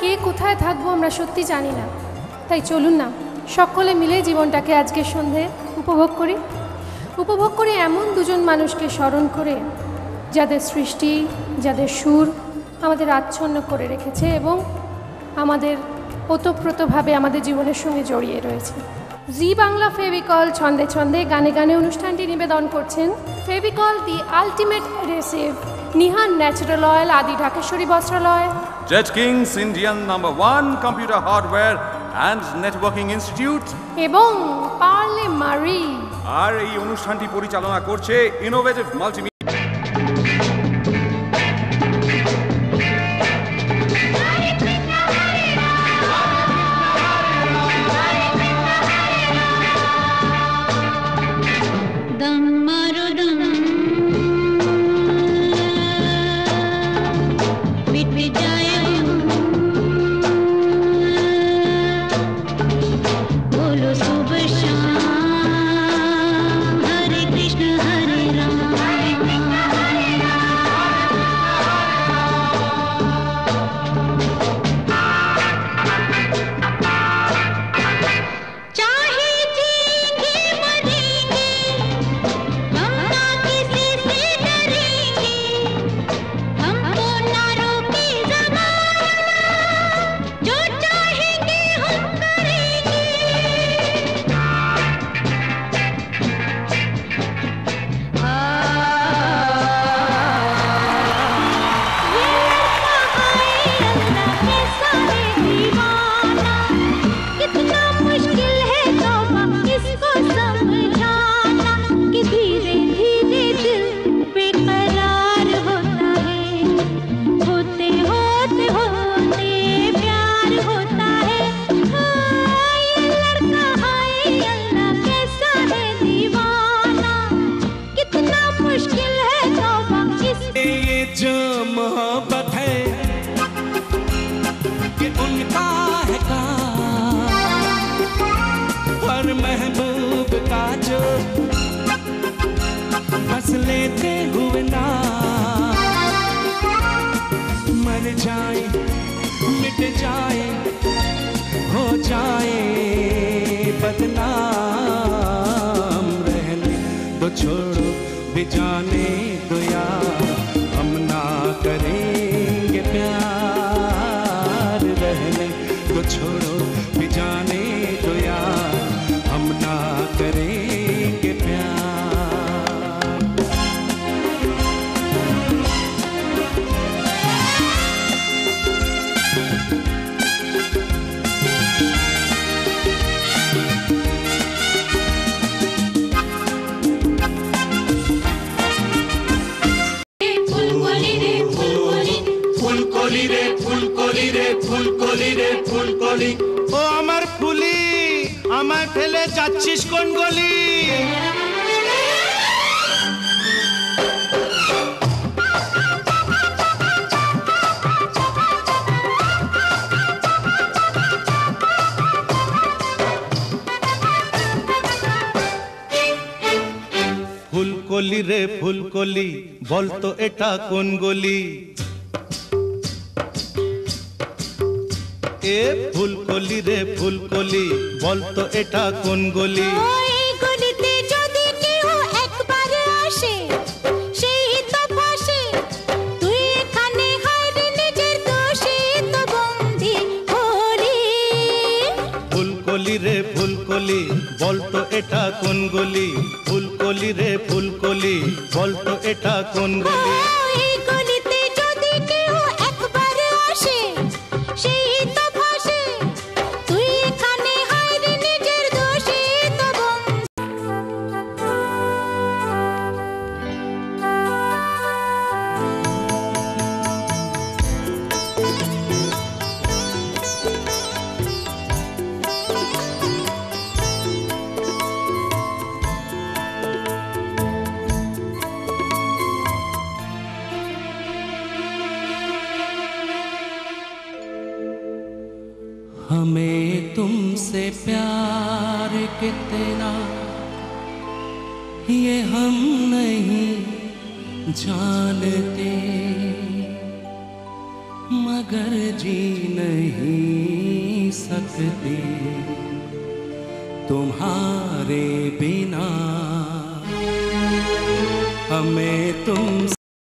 কে কোথায় থাকবো আমরা সত্যি জানি না, তাই চলুন না সকলে মিলে জীবনটাকে আজকের সন্ধে উপভোগ করি এমন দুজন মানুষকে স্মরণ করে যাদের সৃষ্টি, যাদের সুর আমাদের আচ্ছন্ন করে রেখেছে এবং আমাদের ওতপ্রোতভাবে আমাদের জীবনের সঙ্গে জড়িয়ে রয়েছে। জি বাংলা ফেভিকল ছন্দে ছন্দে গানে গানে অনুষ্ঠানটি নিবেদন করছেন ফেভিকল দি আলটিমেট অ্যাডহেসিভ, নিহান natural oil, Adi Dhakeshwari Bastralaya, Jet Kings Indian number 1 computer hardware and networking institute এবং পার্লে মারি। আর এই অনুষ্ঠানটি পরিচালনা করছে ইনোভেটিভ মাল্টিমিডিয়া। लेते हुए ना मर जाए, मिट जाए, हो जाए बदनाम, रहने दो छोड़ो भी जाने दो यार, हम ना करेंगे प्यार, रहने दो छोड़ो भी जाने दो यार, हम ना करेंगे प्यार। ও আমার ফুলি, আমায় ফেলে যাচ্ছিস কোন গলি? ফুলকলি রে ফুলকলি, বলতো এটা কোন গলি? এ ফুলকলি রে ফুলকলি, বলতো এটা কোন গলি? এই গলিতে যদি কেউ একবার আসে সেই তো ফাঁসে, তুই এখানে হায়রে নিজের দোষে তো বন্দি হলি। ফুলকলি রে ফুলকলি, বলতো এটা কোন গলি? ফুলকলি রে ফুলকলি, বলতো এটা কোন গলি? এই গলিতে যদি কেউ একবার আসে সেই তো ফাঁসে, তুই এখানে হায়রে নিজের দোষে তো বন্দি। हमें तुमसे प्यार कितना ये हम नहीं जानते, मगर मगर जी नहीं सकती तुम्हारे बिना, हमें तुम